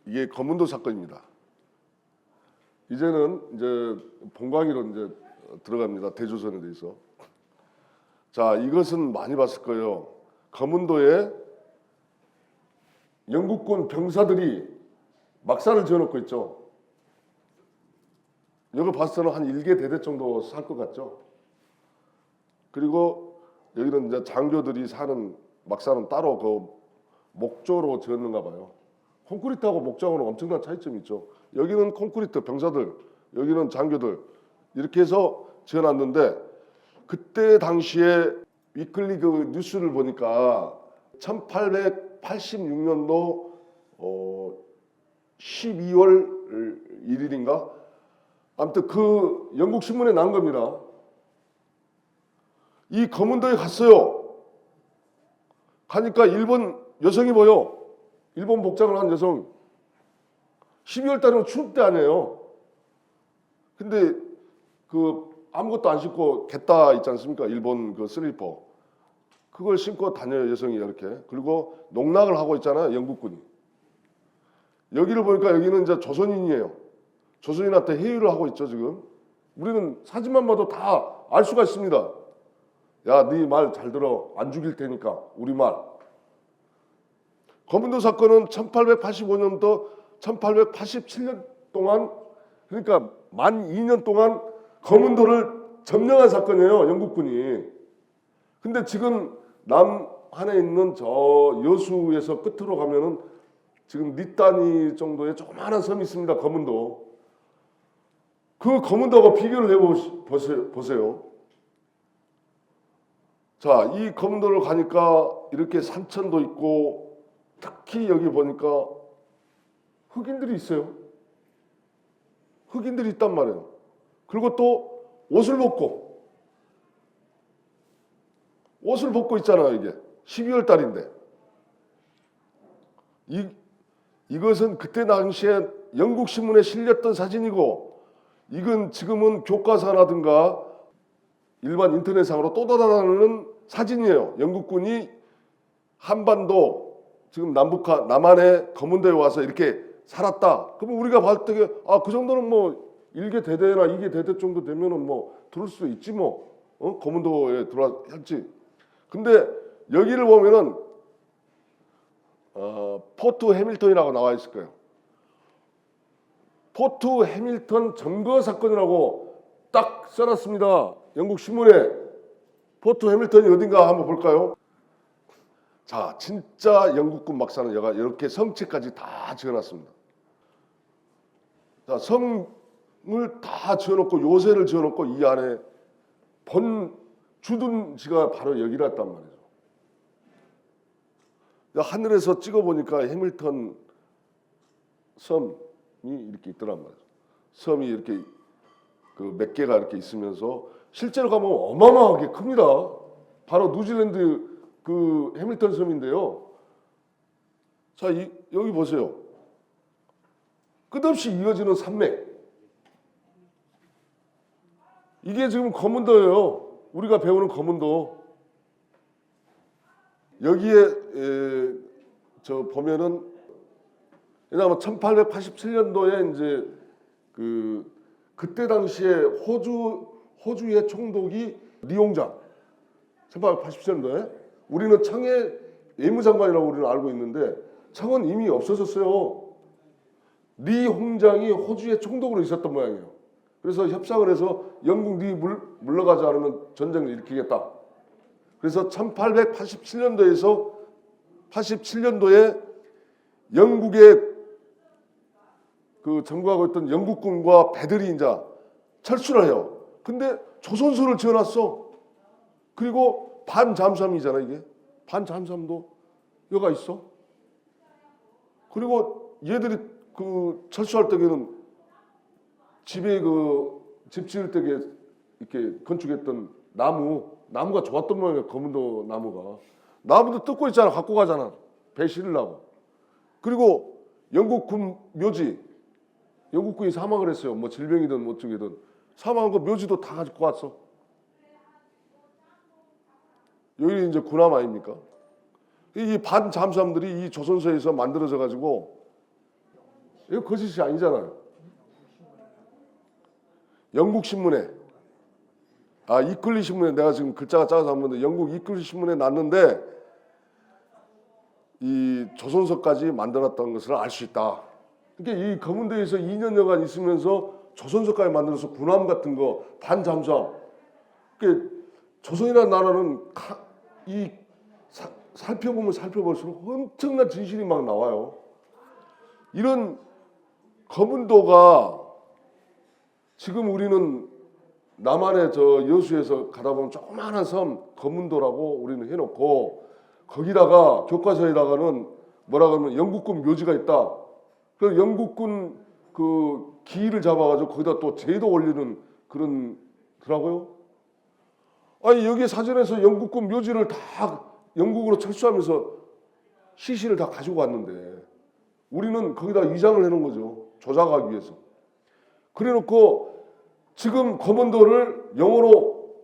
이게 거문도 사건입니다. 이제는 이제 본강의로 이제 들어갑니다. 대조선에 대해서. 자, 이것은 많이 봤을 거예요. 거문도에 영국군 병사들이 막사를 지어놓고 있죠. 여기 봤을 때는 한 1개 대대 정도 살 것 같죠. 그리고 여기는 이제 장교들이 사는 막사는 따로 그 목조로 지었는가 봐요. 콘크리트하고 목조하고는 엄청난 차이점이 있죠. 여기는 콘크리트 병사들, 여기는 장교들 이렇게 해서 지어놨는데 그때 당시에 위클리 그 뉴스를 보니까 1886년도 12월 1일인가 아무튼 그 영국 신문에 난 겁니다. 이 거문도에 갔어요. 가니까 일본 여성이 보여. 일본 복장을 한 여성. 12월 달이면 추울 때 아니에요. 근데 그 아무것도 안 신고 갯다 있지 않습니까? 일본 그 슬리퍼. 그걸 신고 다녀요, 여성이 이렇게. 그리고 농락을 하고 있잖아요, 영국군이. 여기를 보니까 여기는 이제 조선인이에요. 조선인한테 회유를 하고 있죠, 지금. 우리는 사진만 봐도 다 알 수가 있습니다. 야, 네 말 잘 들어. 안 죽일 테니까. 우리 말. 거문도 사건은 1885년부터 1887년 동안 그러니까 만 2년 동안 거문도를 점령한 사건이에요. 영국군이. 근데 지금 남한에 있는 저 여수에서 끝으로 가면은 지금 니따니 정도의 조그마한 섬이 있습니다. 거문도. 그 거문도하고 비교를 해보세요. 자, 이 거문도를 가니까 이렇게 산천도 있고 특히 여기 보니까 흑인들이 있어요. 흑인들이 있단 말이에요. 그리고 또 옷을 벗고 있잖아요. 이게 12월 달인데 이것은 그때 당시에 영국 신문에 실렸던 사진이고 이건 지금은 교과서라든가 일반 인터넷상으로 떠돌아다니는 사진이에요. 영국군이 한반도 지금 남한의 거문도에 와서 이렇게 살았다. 그러면 우리가 봤을 때 그 정도는 뭐 1개 대대나 2개 대대 정도 되면은 뭐 들을 수 있지 뭐. 거문도에 들어왔지. 근데 여기를 보면은 포트 해밀턴이라고 나와 있을 거예요. 포트 해밀턴 점거 사건이라고 딱 써놨습니다. 영국 신문에. 포트 해밀턴이 어딘가 한번 볼까요? 자, 진짜 영국군 막사는 얘가 이렇게 성체까지 다 지어놨습니다. 자, 성을 다 지어놓고 요새를 지어놓고 이 안에 본 주둔지가 바로 여기랬단 말이죠. 하늘에서 찍어보니까 해밀턴 섬이 이렇게 있더란 말이죠. 섬이 이렇게 그 몇 개가 이렇게 있으면서 실제로 가면 어마어마하게 큽니다. 바로 뉴질랜드 그 해밀턴 섬인데요. 자, 여기 보세요. 끝없이 이어지는 산맥. 이게 지금 거문도예요. 우리가 배우는 거문도. 여기에 저 보면은 왜냐하면 1887년도에 이제 그때 당시에 호주의 총독이 리홍장 1887년도에 우리는 청해 외무장관이라고 우리는 알고 있는데 청은 이미 없어졌어요. 리 홍장이 호주의 총독으로 있었던 모양이에요. 그래서 협상을 해서 영국 니 물러가지 않으면 전쟁을 일으키겠다. 그래서 1887년도에서 87년도에 영국의 그 정부하고 있던 영국군과 배들이 이제 철수를 해요. 근데 조선소를 지어놨어. 그리고 반잠수함이잖아 이게. 반잠수함도 여가 있어. 그리고 얘들이 그 철수할 때에는 집에 집 지을 때 이렇게 건축했던 나무가 좋았던 모양이야. 거문도 나무가. 나무도 뜯고 있잖아. 갖고 가잖아. 배 실으려고. 그리고 영국군 묘지. 영국군이 사망을 했어요. 뭐 질병이든 뭐 어쩌게든. 사망한 거 묘지도 다 가지고 왔어. 여기 이제 군함 아닙니까? 이 반잠수함들이 이 조선소에서 만들어져 가지고 이거 거짓이 아니잖아요. 영국 신문에 이클리 신문에 내가 지금 글자가 작아서 안 보는데 영국 이클리 신문에 났는데 이 조선소까지 만들었던 것을 알 수 있다. 그러니까 이 검은도에서 2년여간 있으면서 조선소까지 만들어서 군함 같은 거 반잠수함. 그러니까 조선이라는 나라는 살펴보면 살펴볼수록 엄청난 진실이 막 나와요. 이런 검은도가 지금 우리는 남한의 저 여수에서 가다 보면 조그마한 섬 검은도라고 우리는 해놓고 거기다가 교과서에다가는 뭐라 그러면 영국군 묘지가 있다. 그 영국군 그 기를 잡아가지고 거기다 또 제도 올리는 그런 더라고요. 아니 여기 사전에서 영국군 묘지를 다 영국으로 철수하면서 시신을 다 가지고 왔는데 우리는 거기다 위장을 해놓은 거죠. 조작하기 위해서. 그래놓고 지금 검은도를 영어로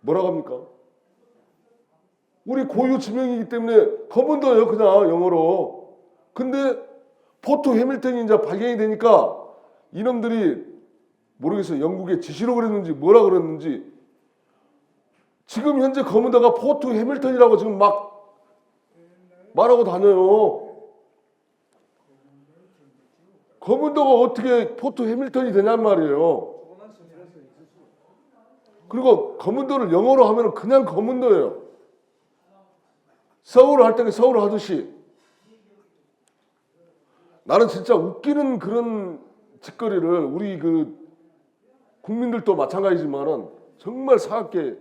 뭐라고 합니까? 우리 고유 지명이기 때문에 검은도예요. 그냥 영어로. 근데 포트 해밀턴이 이제 발견이 되니까 이놈들이 모르겠어요. 영국의 지시로 그랬는지 뭐라 그랬는지 지금 현재 검은도가 포트 해밀턴이라고 지금 막 말하고 다녀요. 검은도가 어떻게 포트 해밀턴이 되냔 말이에요. 그리고 검은도를 영어로 하면 그냥 검은도예요. 서울 할 때 서울 하듯이. 나는 진짜 웃기는 그런 짓거리를 우리 그 국민들도 마찬가지지만은 정말 사악게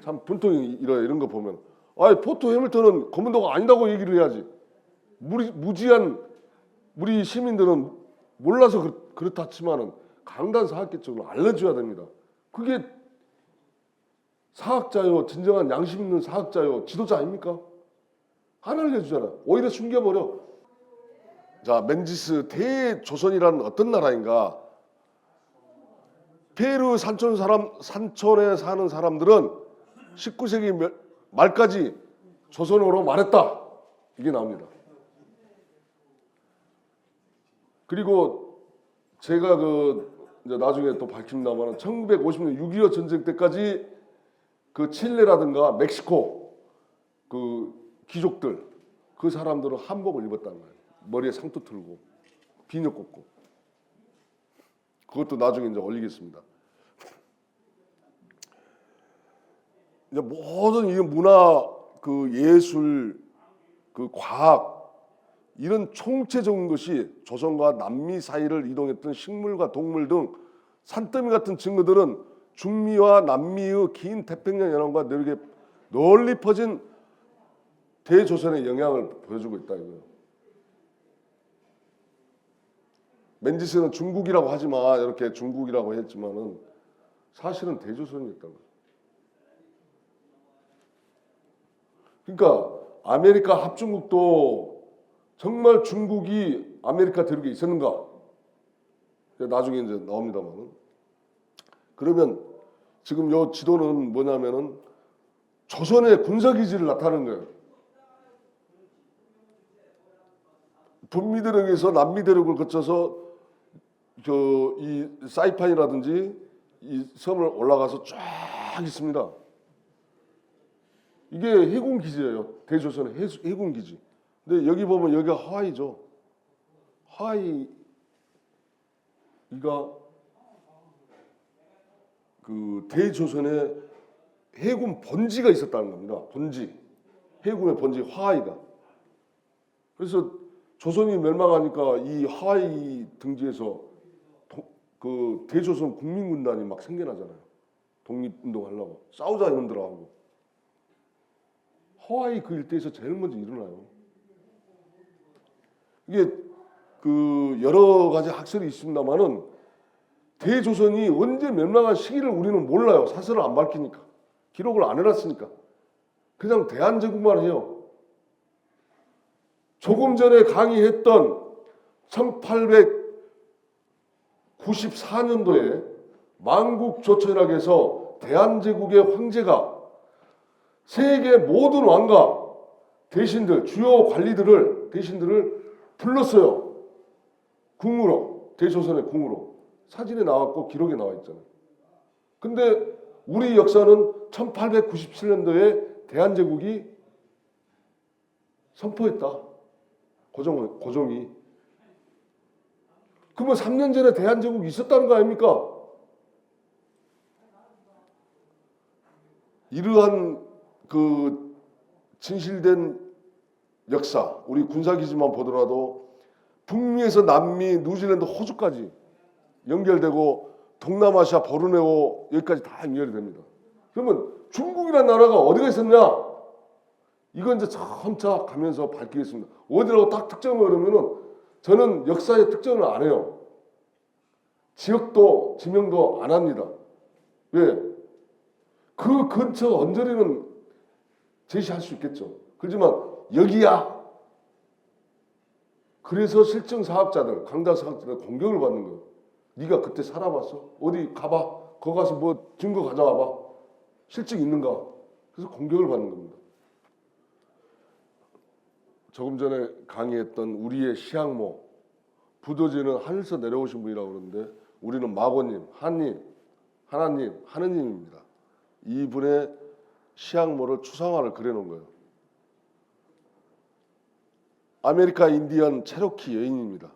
참 분통이 이런 거 보면 포트 해밀턴은 검은도가 아니라고 얘기를 해야지. 무지한 우리 시민들은 몰라서 그렇다 치만은 강단 사학계적으로 알려줘야 됩니다. 그게 사학자요, 진정한 양심 있는 사학자요, 지도자 아닙니까? 안 알려주잖아. 오히려 숨겨버려. 자, 멘지스 대조선이라는 어떤 나라인가? 페루 산촌에 사는 사람들은 19세기 말까지 조선어로 말했다. 이게 나옵니다. 그리고 제가 이제 나중에 또 밝힙니다만 1950년 6.25 전쟁 때까지 그 칠레라든가 멕시코 그 귀족들 그 사람들은 한복을 입었다는 거예요. 머리에 상투 틀고 비녀 꽂고. 그것도 나중에 이제 올리겠습니다. 이제 모든 이 문화, 그 예술, 그 과학 이런 총체적인 것이 조선과 남미 사이를 이동했던 식물과 동물 등 산더미 같은 증거들은 중미와 남미의 긴 태평양 연안과 널리 퍼진 대조선의 영향을 보여주고 있다 이거예요. 멘지스는 중국이라고 하지만 이렇게 중국이라고 했지만은 사실은 대조선이었다는 거예요. 그러니까 아메리카 합중국도 정말 중국이 아메리카 대륙에 있었는가? 나중에 이제 나옵니다만. 그러면 지금 요 지도는 뭐냐면은 조선의 군사기지를 나타내는 거예요. 북미 대륙에서 남미 대륙을 거쳐서 이 사이판이라든지 이 섬을 올라가서 쫙 있습니다. 이게 해군 기지예요. 대조선의 해군 기지. 근데 여기 보면 여기가 하와이죠. 하와이가 그 대조선의 해군 본지가 있었다는 겁니다. 본지. 해군의 본지 하와이가. 그래서 조선이 멸망하니까 이 하와이 등지에서 그 대조선 국민군단이 막 생겨나잖아요. 독립운동하려고. 싸우자 이놈들하고. 하와이 그 일대에서 제일 먼저 일어나요. 이게 그 여러 가지 학설이 있습니다만은 대조선이 언제 멸망한 시기를 우리는 몰라요. 사설을 안 밝히니까. 기록을 안 해놨으니까. 그냥 대한제국만 해요. 조금 전에 강의했던 1894년도에 만국조천이라고 대한제국의 황제가 세계 모든 왕과 대신들, 주요 관리들을 대신들을 불렀어요. 궁으로, 대조선의 궁으로 사진에 나왔고 기록에 나와 있잖아요. 근데 우리 역사는 1897년도에 대한제국이 선포했다. 고종이. 그러면 3년 전에 대한제국이 있었다는 거 아닙니까? 이러한 그 진실된 역사, 우리 군사기지만 보더라도 북미에서 남미, 뉴질랜드, 호주까지 연결되고 동남아시아, 보르네오 여기까지 다 연결이 됩니다. 그러면 중국이라는 나라가 어디가 있었냐? 이건 이제 점차 가면서 밝히겠습니다. 어디라고 딱 특정을 하려면은 저는 역사의 특정을 안 해요. 지역도 지명도 안 합니다. 왜? 그 근처 언저리는 제시할 수 있겠죠. 그렇지만 여기야. 그래서 실증 사학자들, 강자 사학자들 공격을 받는 거예요. 네가 그때 살아봤어? 어디 가봐. 거기 가서 뭐 증거 가져와봐. 실증 있는가? 그래서 공격을 받는 겁니다. 조금 전에 강의했던 우리의 시향모, 부도지는 하늘에서 내려오신 분이라고 그러는데 우리는 마고님, 하나님, 하느님입니다. 이분의 시향모를 추상화를 그려놓은 거예요. 아메리카 인디언 체로키 여인입니다.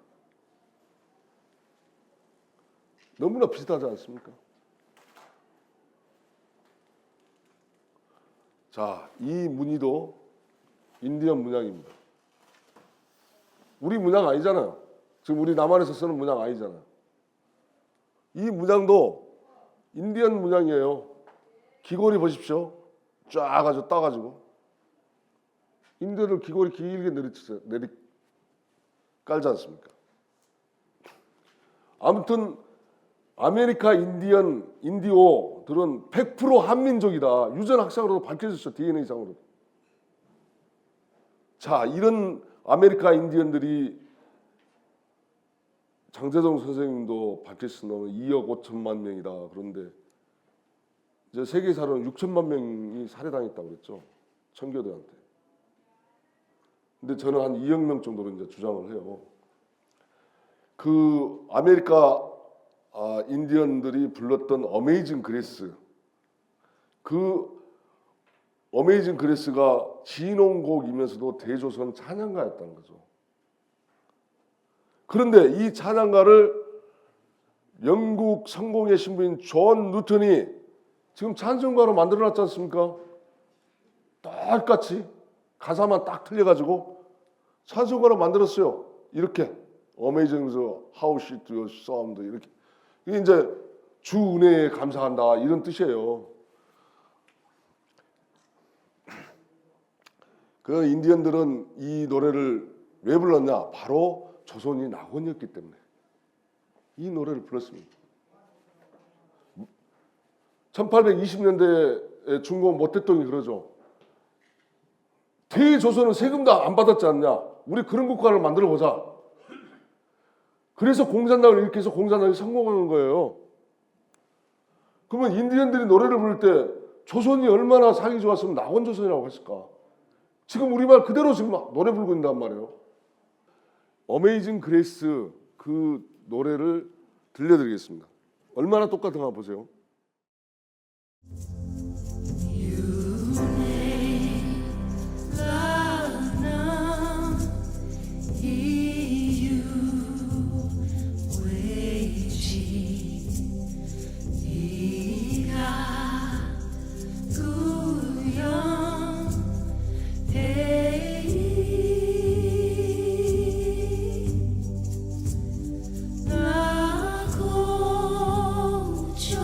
너무나 비슷하지 않습니까? 자, 이 무늬도 인디언 문양입니다. 우리 문양 아니잖아요. 지금 우리 남한에서 쓰는 문양 아니잖아요. 이 문양도 인디언 문양이에요. 귀걸이 보십시오. 쫙 가지고 따가지고 인디언을 귀걸이 길게 내리 깔지 않습니까? 아무튼 아메리카 인디오들은 100% 한민족이다. 유전 학상으로도 밝혀졌죠. DNA상으로. 자, 이런 아메리카 인디언들이 장재동 선생님도 밝혔습니다. 2억 5천만 명이다. 그런데 이제 세계사로는 6천만 명이 살해당했다고 그랬죠. 청교도한테. 근데 저는 한 2억 명 정도로 이제 주장을 해요. 그 아메리카 인디언들이 불렀던 어메이징 그레이스, 그 어메이징 그레이스가 진홍곡이면서도 대조선 찬양가였다는 거죠. 그런데 이 찬양가를 영국 성공의 신부인 존 뉴턴이 지금 찬송가로 만들어놨지 않습니까? 똑같이 가사만 딱 틀려가지고 찬송가로 만들었어요. 이렇게 Amazing how she do sound 이렇게. 이게 이제 주 은혜에 감사한다 이런 뜻이에요. 그 인디언들은 이 노래를 왜 불렀냐? 바로 조선이 낙원이었기 때문에 이 노래를 불렀습니다. 1820년대에 중국 모택동이 그러죠. 대조선은 세금도 안 받았지 않냐? 우리 그런 국가를 만들어 보자. 그래서 공산당을 일으켜서 공산당이 성공하는 거예요. 그러면 인디언들이 노래를 부를 때 조선이 얼마나 살기 좋았으면 낙원조선이라고 했을까? 지금 우리말 그대로 지금 노래 부르고 있단 말이에요. 어메이징 그레이스 그 노래를 들려드리겠습니다. 얼마나 똑같은가 보세요. 나 고쳐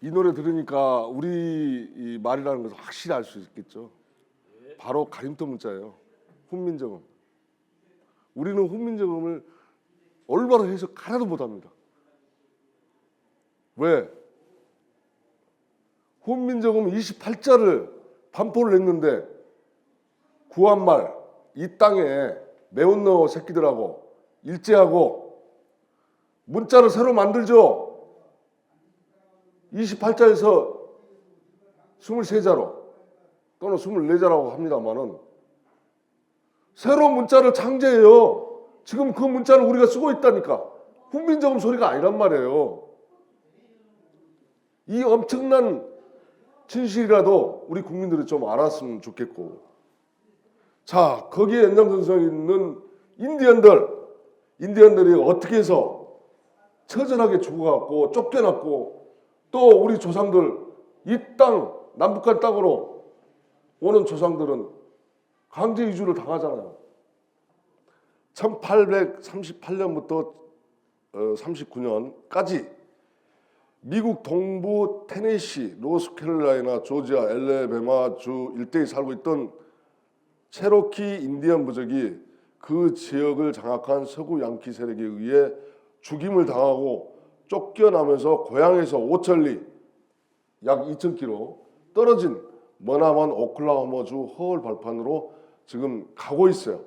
이 노래 들으니까 우리 이 말이라는 것을 확실히 알 수 있겠죠. 바로 가림토 문자예요. 훈민정음. 우리는 훈민정음을 올바로 해석 하나도 못합니다. 왜? 훈민정음 28자를 반포를 했는데 구한말 이 땅에 매운 너 새끼들하고 일제하고 문자를 새로 만들죠. 28자에서 23자로 또는 24자라고 합니다만은 새로 문자를 창제해요. 지금 그 문자를 우리가 쓰고 있다니까. 훈민정음 소리가 아니란 말이에요. 이 엄청난 진실이라도 우리 국민들이 좀 알았으면 좋겠고. 자, 거기에 연장선상에 있는 인디언들이 어떻게 해서 처절하게 죽어갖고 쫓겨났고 또 우리 조상들 이 땅 남북한 땅으로 오는 조상들은 강제 이주를 당하잖아요. 1838년부터 39년까지 미국 동부 테네시, 노스캐롤라이나, 조지아, 엘레베마 주 일대에 살고 있던 체로키 인디언 부족이 그 지역을 장악한 서구 양키 세력에 의해 죽임을 당하고 쫓겨나면서 고향에서 5천리 약 2,000km 떨어진 머나먼 오클라호마주 허울 발판으로 지금 가고 있어요.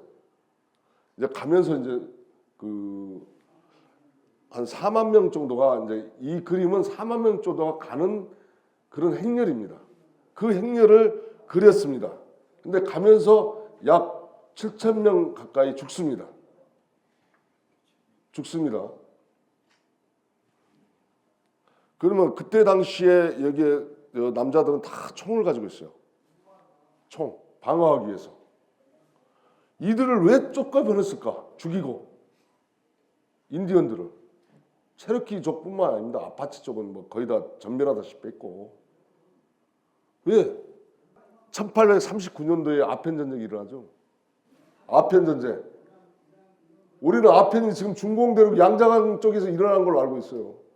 이제 가면서 이제 한 4만 명 정도가 이제 이 그림은 4만 명 정도가 가는 그런 행렬입니다. 그 행렬을 그렸습니다. 근데 가면서 약 7천 명 가까이 죽습니다. 그러면 그때 당시에 여기에 남자들은 다 총을 가지고 있어요. 총 방어하기 위해서. 이들을 왜 쫓아보냈을까? 죽이고 인디언들을 체로키족뿐만 아닙니다. 아파치 쪽은 뭐 거의 다 전멸하다시피 했고. 왜? 1839년도에 아편 전쟁이 일어나죠. 아편 전쟁. 우리는 아편이 지금 중공대륙 양자강 쪽에서 일어난 걸로 알고 있어요.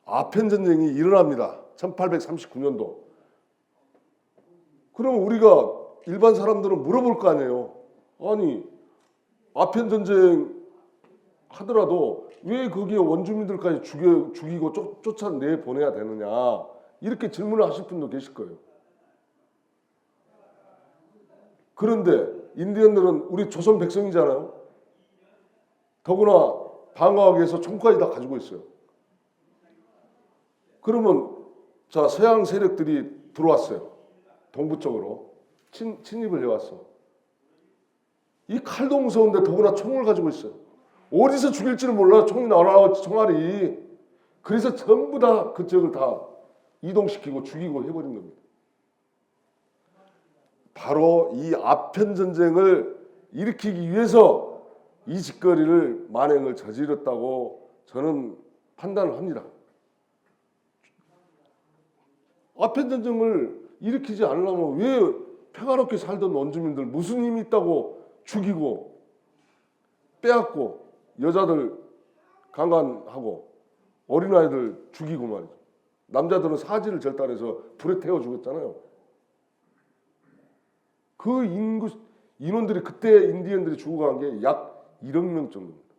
아편 전쟁이 일어납니다. 1839년도. 그럼 우리가 일반 사람들은 물어볼 거 아니에요. 아니 아편 전쟁 하더라도 왜 거기에 원주민들까지 죽이고 쫓아내 보내야 되느냐 이렇게 질문을 하실 분도 계실 거예요. 그런데 인디언들은 우리 조선 백성이잖아요. 더구나 방어하기 위해서 총까지 다 가지고 있어요. 그러면 자 서양 세력들이 들어왔어요. 동부 쪽으로 침입을 해왔어. 이 칼도 무서운데 더구나 총을 가지고 있어요. 어디서 죽일지를 몰라. 총이 날아와 총알이. 그래서 전부 다 그 지역을 다 이동시키고 죽이고 해버린 겁니다. 바로 이 아편 전쟁을 일으키기 위해서 이 짓거리를 만행을 저질렀다고 저는 판단을 합니다. 아편 전쟁을 일으키지 않으려면 왜 평화롭게 살던 원주민들 무슨 힘이 있다고 죽이고 빼앗고 여자들 강간하고 어린아이들 죽이고 말이죠. 남자들은 사지를 절단해서 불에 태워 죽였잖아요. 그 인원들이 그때 인디언들이 죽어간 게 약 1억 명 정도입니다.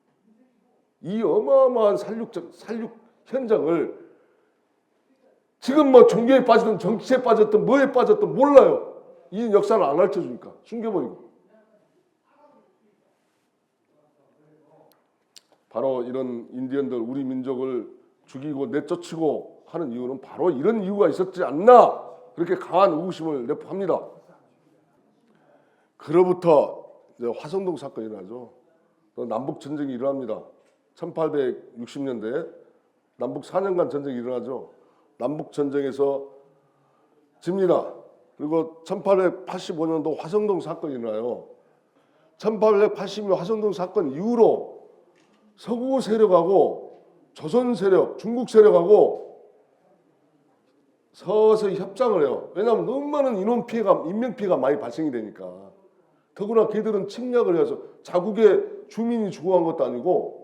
이 어마어마한 살육 현장을 지금 뭐 종교에 빠졌든 정치에 빠졌든 뭐에 빠졌든 몰라요. 이 역사를 안 가르쳐주니까 숨겨버리고. 바로 이런 인디언들 우리 민족을 죽이고 내쫓고 하는 이유는 바로 이런 이유가 있었지 않나 그렇게 강한 의구심을 내포합니다. 그로부터 화성동 사건이 일어나죠. 또 남북 전쟁이 일어납니다. 1860년대에 남북 4년간 전쟁이 일어나죠. 남북 전쟁에서 집니다. 그리고 1885년도 화성동 사건이 일어나요. 1880년 화성동 사건 이후로 서구 세력하고 조선 세력, 중국 세력하고 서서히 협상을 해요. 왜냐하면 너무 많은 인명 피해가 많이 발생이 되니까. 더구나 걔들은 침략을 해서 자국의 주민이 죽어간 것도 아니고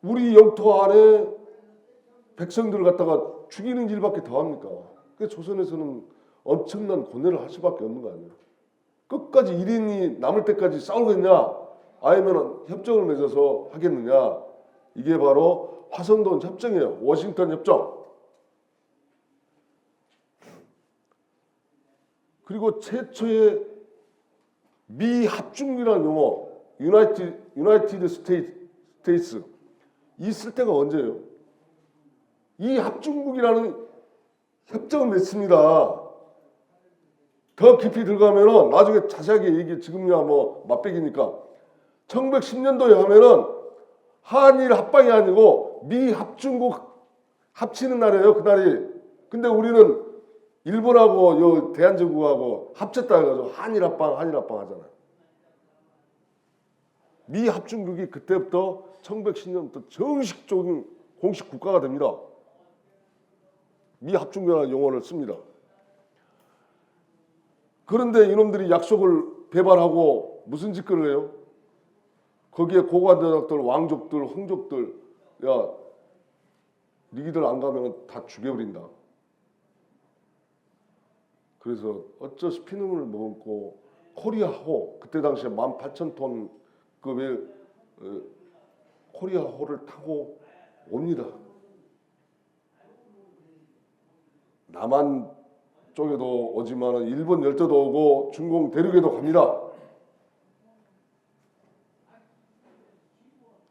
우리 영토 안에 백성들을 갖다가 죽이는 일밖에 더 합니까? 그 조선에서는 엄청난 고뇌를 할 수밖에 없는 거 아니에요. 끝까지 1인이 남을 때까지 싸우겠냐? 아니면 협정을 맺어서 하겠느냐? 이게 바로 화성돈 협정이에요. 워싱턴 협정. 그리고 최초의 미 합중국이라는 용어, 유나이티드 스테이츠 있을 때가 언제예요? 이 합중국이라는 협정을 맺습니다. 더 깊이 들어가면은 나중에 자세하게 얘기, 지금이야 뭐 맛배기니까 1910년도에 하면은 한일 합방이 아니고 미 합중국 합치는 날이에요. 그날이. 근데 우리는 일본하고 요 대한제국하고 합쳤다 해가지고 한일 합방 하잖아요. 미 합중국이 그때부터 1910년부터 정식적인 공식 국가가 됩니다. 미 합중국이라는 용어를 씁니다. 그런데 이놈들이 약속을 배반하고 무슨 짓거리를 해요? 거기에 고관대학들, 왕족들, 황족들, 야, 니들 안 가면 다 죽여버린다. 그래서 어쩌시 피눈물을 머금고 코리아호, 그때 당시에 18,000톤급의 코리아호를 타고 옵니다. 남한 쪽에도 오지만 일본 열도도 오고 중공 대륙에도 갑니다.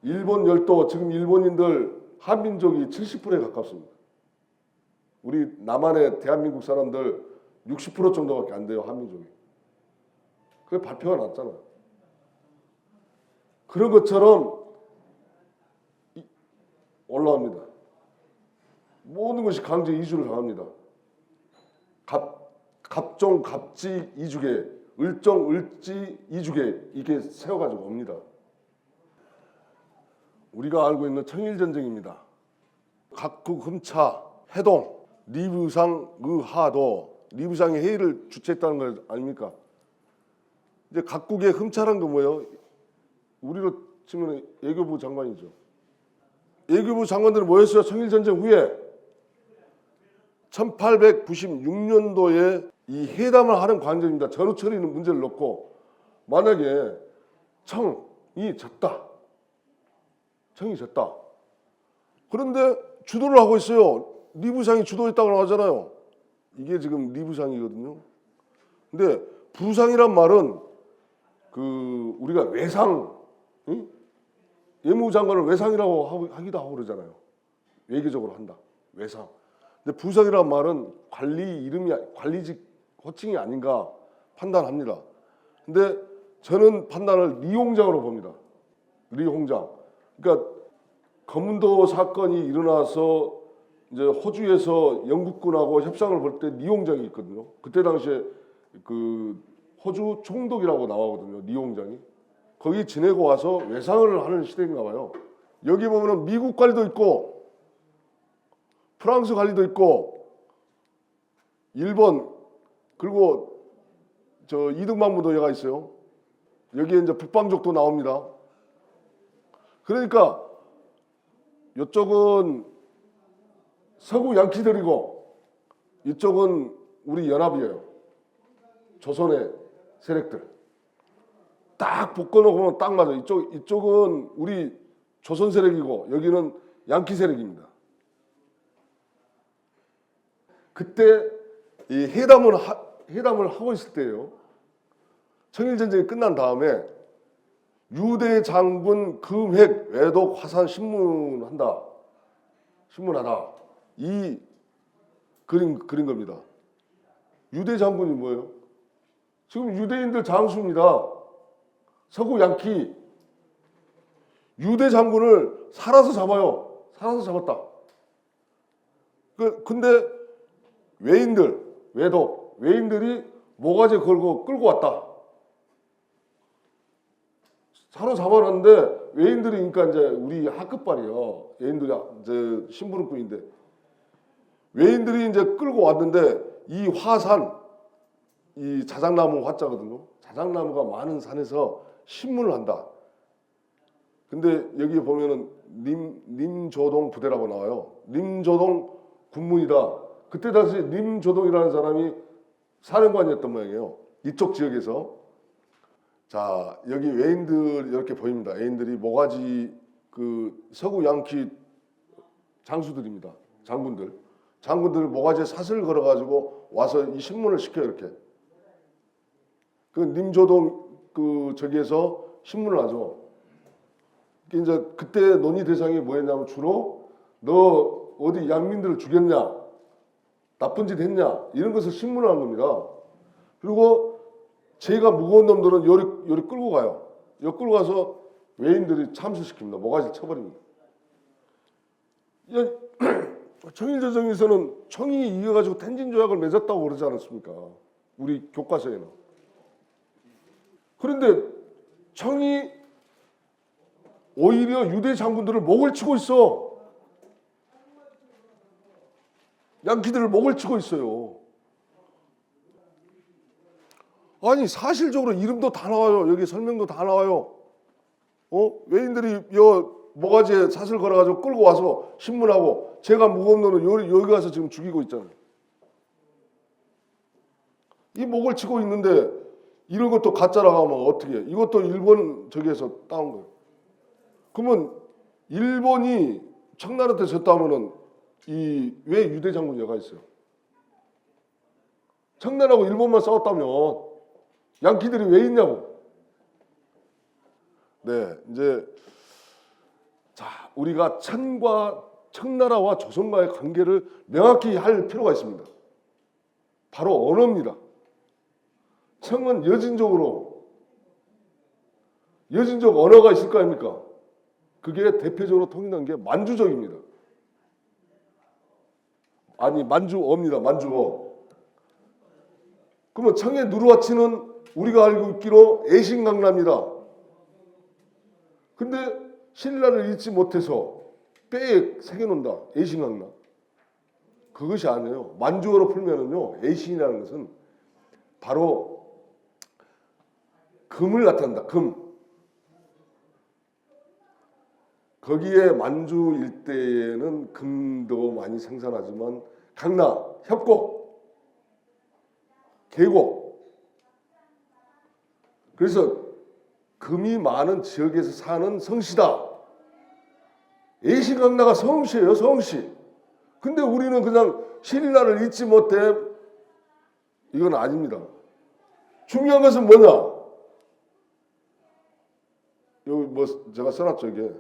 일본 열도, 지금 일본인들 한민족이 70%에 가깝습니다. 우리 남한의 대한민국 사람들 60% 정도밖에 안 돼요, 한민족이. 그게 발표가 났잖아요. 그런 것처럼 올라옵니다. 모든 것이 강제 이주를 당합니다. 갑종, 갑지 이주계, 을종, 을지 이주계, 이게 세워가지고 옵니다. 우리가 알고 있는 청일전쟁입니다. 각국 흠차, 해동, 리부상, 의하도, 리부상이 회의를 주최했다는 거 아닙니까? 이제 각국의 흠차란 건 뭐예요? 우리로 치면 외교부 장관이죠. 외교부 장관들은 뭐였어요? 청일전쟁 후에 1896년도에 이 회담을 하는 관점입니다. 전후 처리는 문제를 놓고 만약에 청이 졌다. 청이 졌다. 그런데 주도를 하고 있어요. 리부상이 주도했다고 하잖아요. 이게 지금 리부상이거든요. 근데 부상이란 말은 그 우리가 외상, 응? 외무장관을 외상이라고 하기도 하고 그러잖아요. 외교적으로 한다. 외상. 근데 부상이란 말은 관리 이름이, 관리직 호칭이 아닌가 판단합니다. 근데 저는 판단을 리홍장으로 봅니다. 리홍장. 그러니까 거문도 사건이 일어나서 이제 호주에서 영국군하고 협상을 볼 때 리홍장이 있거든요. 그때 당시에 그 호주 총독이라고 나오거든요. 리홍장이. 거기 지내고 와서 외상을 하는 시대인가 봐요. 여기 보면은 미국 관리도 있고 프랑스 관리도 있고 일본, 그리고 저 이등만무도회가 있어요. 여기에 이제 북방족도 나옵니다. 그러니까 이쪽은 서구 양키들이고 이쪽은 우리 연합이에요. 조선의 세력들. 딱 묶어놓으면 딱 맞아요. 이쪽은 우리 조선 세력이고 여기는 양키 세력입니다. 그때 이 회담을 하고 있을 때예요. 청일전쟁이 끝난 다음에 유대 장군 금획 외독 화산 신문하다. 이 그린 겁니다. 유대 장군이 뭐예요? 지금 유대인들 장수입니다. 서구 양키. 유대 장군을 살아서 잡아요. 살아서 잡았다. 근데 외인들이 모가지 걸고 끌고 왔다. 사로잡아놨는데 외인들이 그러니까 이제 우리 하급발이요. 외인들이 이제 신부름꾼인데 외인들이 이제 끌고 왔는데 이 화산, 이 자작나무 화자거든요. 자작나무가 많은 산에서 신문을 한다. 근데 여기 보면은 님조동 부대라고 나와요. 님조동 군문이다. 그때 당시 님조동이라는 사람이 사령관이었던 모양이에요. 이쪽 지역에서. 자, 여기 외인들 이렇게 보입니다. 외인들이 모가지 그 서구 양키 장수들입니다. 장군들 모가지에 사슬 걸어가지고 와서 이 신문을 시켜요. 이렇게. 그 님조동 그 저기에서 신문을 하죠. 이제 그때 논의 대상이 뭐였냐면 주로 너 어디 양민들을 죽였냐, 나쁜 짓 했냐 이런 것을 신문을 한 겁니다. 그리고 죄가 무거운 놈들은 요리 끌고 가요. 요 끌고 가서 외인들이 참수시킵니다. 모가지를 쳐버립니다. 청일조정에서는 청이 이겨가지고 텐진조약을 맺었다고 그러지 않았습니까? 우리 교과서에는. 그런데 청이 오히려 유대 장군들을 목을 치고 있어. 양키들을 목을 치고 있어요. 아니 사실적으로 이름도 다 나와요. 여기 설명도 다 나와요. 외인들이 여 모가지에 사슬 걸어가지고 끌고 와서 신문하고 제가 무거운 놈은 여기 가서 지금 죽이고 있잖아요. 이 목을 치고 있는데 이런 것도 가짜라고 하면 어떻게 해? 이것도 일본 저기에서 따온 거예요. 그러면 일본이 청나라한테 졌다면은 왜 유대 장군 여가 있어요? 청나라하고 일본만 싸웠다면 양키들이 왜 있냐고. 네, 이제 자 우리가 청나라와 조선과의 관계를 명확히 할 필요가 있습니다. 바로 언어입니다. 청은 여진족 언어가 있을 거 아닙니까? 그게 대표적으로 통일한 게 만주족입니다. 아니 만주어입니다. 만주어. 그러면 청의 누르와치는 우리가 알고 있기로 애신강라입니다. 근데 신라를 잊지 못해서 뼈에 새겨놓는다. 애신강라. 그것이 아니에요. 만주어로 풀면은요, 애신이라는 것은 바로 금을 나타낸다. 금. 거기에 만주 일대에는 금도 많이 생산하지만 강나, 협곡, 계곡. 그래서 금이 많은 지역에서 사는 성시다. 애신강나가 성시예요, 성시. 근데 우리는 그냥 신라를 잊지 못해. 이건 아닙니다. 중요한 것은 뭐냐? 여기 뭐 제가 써놨죠 이게.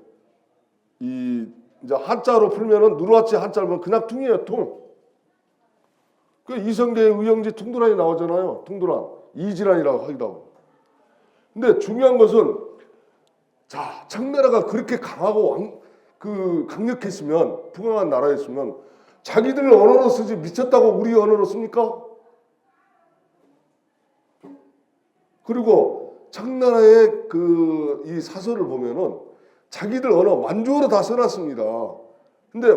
이제 한자로 풀면은 누르와치 한자로 그냥 퉁이에요, 퉁. 그 이성계의 의형지 퉁두란이 나오잖아요. 퉁두란. 이지란이라고 하기도 하고. 근데 중요한 것은 자, 청나라가 그렇게 강하고 강력했으면 풍성한 나라였으면 자기들 언어로 쓰지 미쳤다고 우리 언어로 씁니까? 그리고 청나라의 이 사설을 보면은 자기들 언어 만주어로 다 써놨습니다. 근데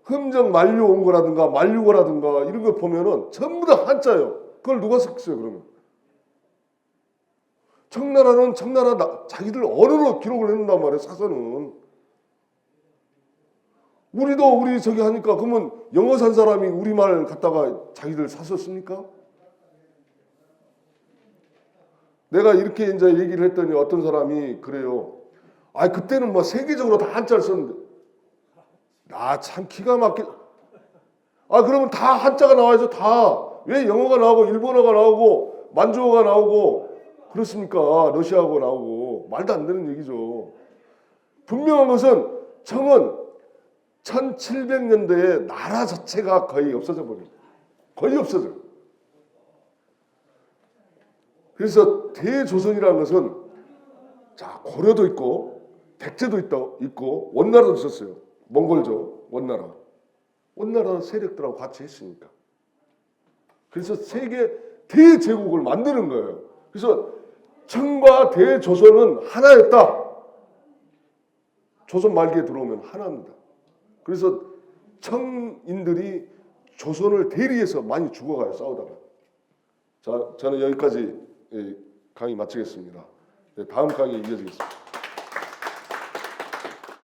흠정 만류 온 거라든가 만류거라든가 이런 거 보면은 전부 다 한자예요. 그걸 누가 썼어요 그러면? 청나라는 자기들 언어로 기록을 해놓는단 말이에요. 사설은. 우리도 우리 저기 하니까 그러면 영어 산 사람이 우리말 갖다가 자기들 사설 씁니까? 내가 이렇게 이제 얘기를 했더니 어떤 사람이 그래요. 그때는 뭐 세계적으로 다 한자를 썼는데. 참 기가 막혀. 그러면 다 한자가 나와야죠. 다. 왜 영어가 나오고 일본어가 나오고 만주어가 나오고 그렇습니까? 러시아어가 나오고. 말도 안 되는 얘기죠. 분명한 것은 청은 1700년대에 나라 자체가 거의 없어져 버립니다. 거의 없어져요. 그래서 대조선이라는 것은 자 고려도 있고 백제도 있고 원나라도 있었어요. 몽골조 원나라 세력들하고 같이 했으니까. 그래서 세계 대제국을 만드는 거예요. 그래서 청과 대조선은 하나였다. 조선 말기에 들어오면 하나입니다. 그래서 청인들이 조선을 대리해서 많이 죽어가요. 싸우다가. 자, 저는 여기까지 강의 마치겠습니다. 다음 강의 이어지겠습니다.